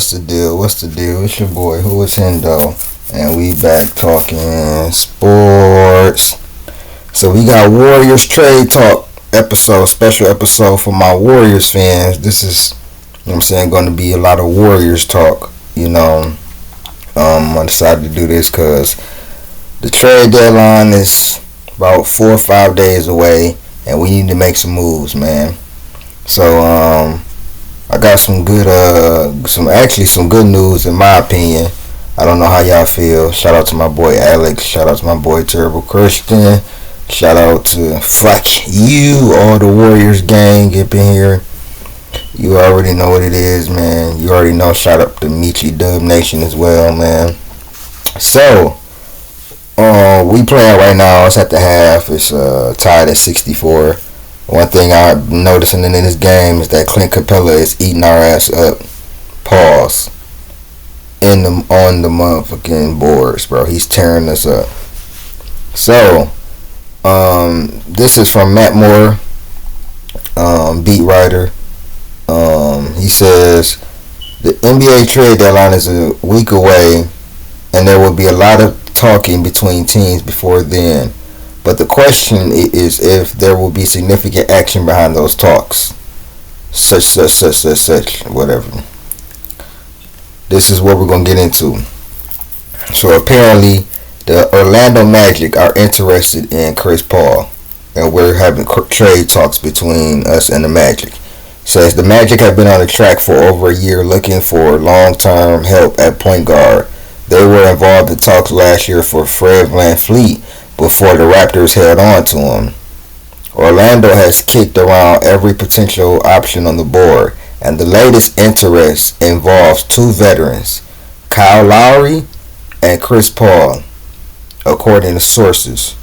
What's the deal? What's the deal? It's your boy, who is Hendo, and we back talking sports. So we got Warriors trade talk episode, special episode for my Warriors fans. This is, you know what I'm saying, going to be a lot of Warriors talk. I decided to do this because the trade deadline is about 4 or 5 days away, and we need to make some moves, man. So I got some good, some good news in my opinion. I don't know how y'all feel. Shout out to my boy Alex. Shout out to my boy Terrible Christian. Shout out to fuck you, all the Warriors gang up in here. You already know what it is, man. You already know. Shout out to Michi Dubnation as well, man. So we playing right now. It's at the half. It's tied at 64. One thing I'm noticing in this game is that Clint Capella is eating our ass up. Pause. On the motherfucking boards, bro. He's tearing us up. So, this is from Matt Moore, beat writer. He says the NBA trade deadline is a week away, and there will be a lot of talking between teams before then. But the question is if there will be significant action behind those talks. Such, whatever. This is what we're going to get into. So apparently, the Orlando Magic are interested in Chris Paul. And we're having trade talks between us and the Magic. Says the Magic have been on the track for over a year looking for long-term help at point guard. They were involved in talks last year for Fred VanVleet before the Raptors held on to him. Orlando has kicked around every potential option on the board, and the latest interest involves two veterans, Kyle Lowry and Chris Paul, according to sources.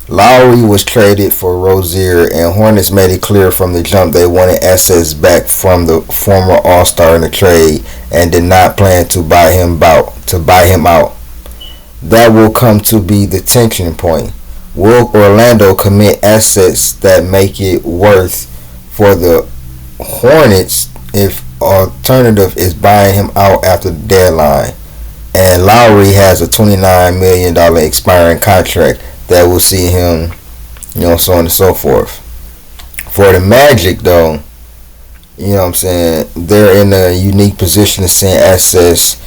Lowry was traded for Rozier, and Hornets made it clear from the jump they wanted assets back from the former All-Star in the trade and did not plan to buy him out. That will come to be the tension point. Will Orlando commit assets that make it worth for the Hornets if alternative is buying him out after the deadline? And Lowry has a $29 million expiring contract that will see him, so on and so forth. For the Magic, though, you know what I'm saying, they're in a unique position to send assets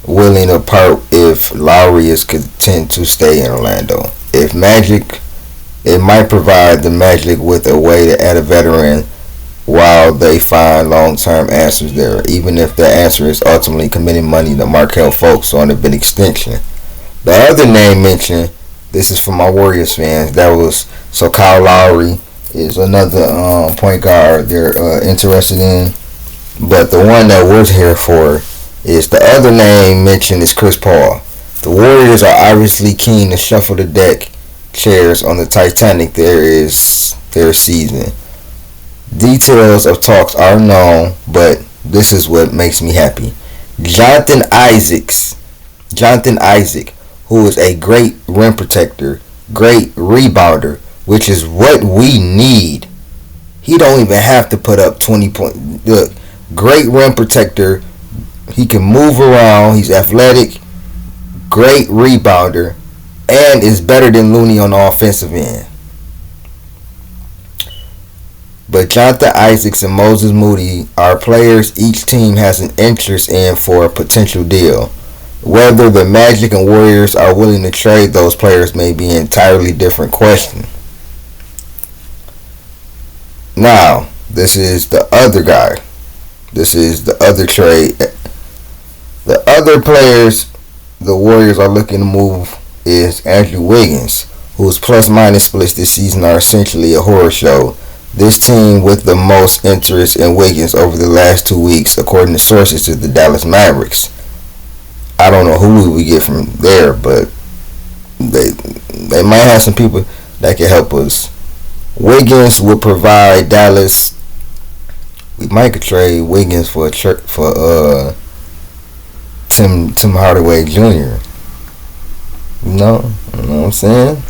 willing to part if Lowry is content to stay in Orlando. If Magic, it might provide the Magic with a way to add a veteran while they find long-term answers there, even if the answer is ultimately committing money to Markelle Fultz on a big extension. The other name mentioned, this is for my Warriors fans, so Kyle Lowry is another point guard they're interested in, but the one that we're here for is the other name mentioned is Chris Paul. The Warriors are obviously keen to shuffle the deck chairs on the Titanic there is their season. Details of talks are known, but this is what makes me happy. Jonathan Isaac, who is a great rim protector, great rebounder, which is what we need. He don't even have to put up 20 points. Look, great rim protector. He can move around. He's athletic, great rebounder, and is better than Looney on the offensive end. But Jonathan Isaacs and Moses Moody are players each team has an interest in for a potential deal. Whether the Magic and Warriors are willing to trade those players may be an entirely different question. Now, this is the other guy. This is the other trade. The other players the Warriors are looking to move is Andrew Wiggins, whose plus-minus splits this season are essentially a horror show. This team with the most interest in Wiggins over the last 2 weeks, according to sources, is the Dallas Mavericks. I don't know who we get from there, but they might have some people that can help us. Wiggins would provide Dallas. We might could trade Wiggins for Tim Hardaway Jr. You know what I'm saying?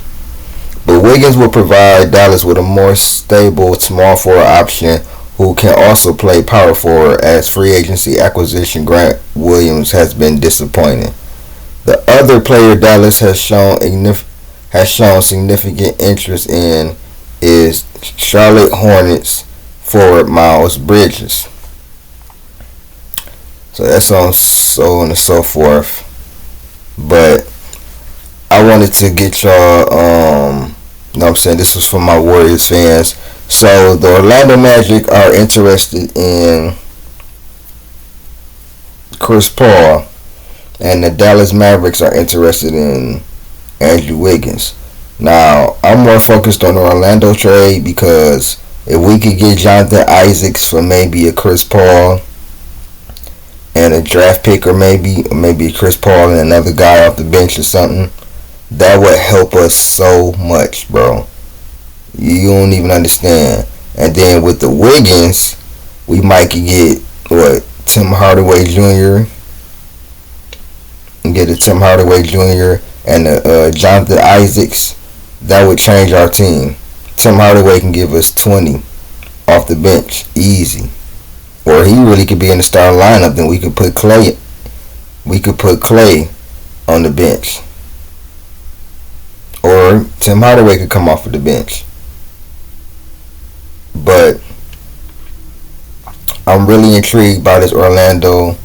But Wiggins will provide Dallas with a more stable small forward option who can also play power forward, as free agency acquisition Grant Williams has been disappointing. The other player Dallas has shown significant interest in is Charlotte Hornets forward Miles Bridges. So that's on so on and so forth. But I wanted to get y'all, you know what I'm saying, this was for my Warriors fans. So the Orlando Magic are interested in Chris Paul, and the Dallas Mavericks are interested in Andrew Wiggins. Now, I'm more focused on the Orlando trade, because if we could get Jonathan Isaacs for maybe a Chris Paul and a draft pick, or maybe Chris Paul and another guy off the bench or something, that would help us so much, bro. You don't even understand. And then with the Wiggins, we might could get Tim Hardaway Jr. and get a Tim Hardaway Jr. and Jonathan Isaacs. That would change our team. Tim Hardaway can give us 20 off the bench, easy. Or he really could be in the starting lineup. Then we could put Clay. We could put Clay on the bench. Or Tim Hardaway could come off of the bench. But I'm really intrigued by this Orlando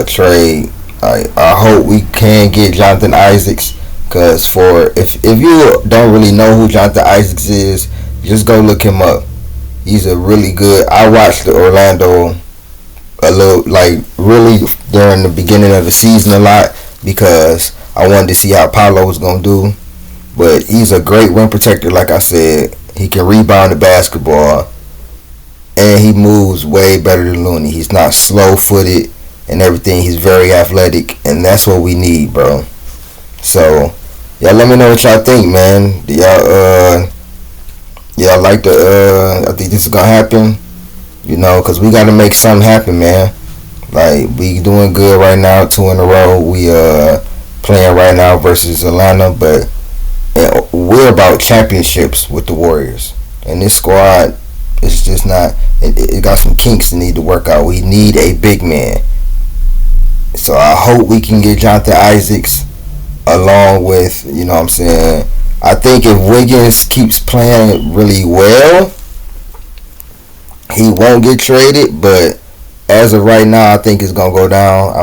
trade. I hope we can get Jonathan Isaacs, because if you don't really know who Jonathan Isaacs is, just go look him up. He's a really good. I watched the Orlando a little, like really during the beginning of the season a lot, because I wanted to see how Paolo was gonna do. But he's a great rim protector, like I said. He can rebound the basketball, and he moves way better than Looney. He's not slow-footed and everything. He's very athletic, and that's what we need, bro. So, y'all let me know what y'all think, man. Do y'all like I think this is gonna happen, you know, because we gotta make something happen, man. Like, we doing good right now, 2 in a row. We playing right now versus Atlanta, but we're about championships with the Warriors, and this squad is just not. It got some kinks that need to work out. We need a big man, so I hope we can get Jonathan Isaacs along with, you know what I'm saying. I think if Wiggins keeps playing really well, he won't get traded, but as of right now, I think it's gonna go down.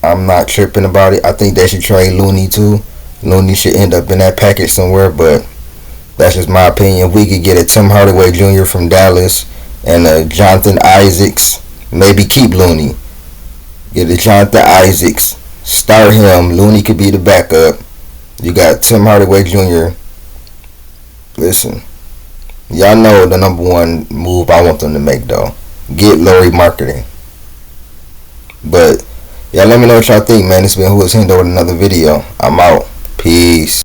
I'm not tripping about it. I think they should trade Looney too. Looney should end up in that package somewhere, but that's just my opinion. If we could get a Tim Hardaway Jr. from Dallas and a Jonathan Isaacs, maybe keep Looney. Get a Jonathan Isaacs, start him. Looney could be the backup. You got Tim Hardaway Jr. Listen, y'all know the number one move I want them to make, though. Get Laurie marketing. But y'all let me know what y'all think, man. This has been Who Is Hendo with another video. I'm out. Peace.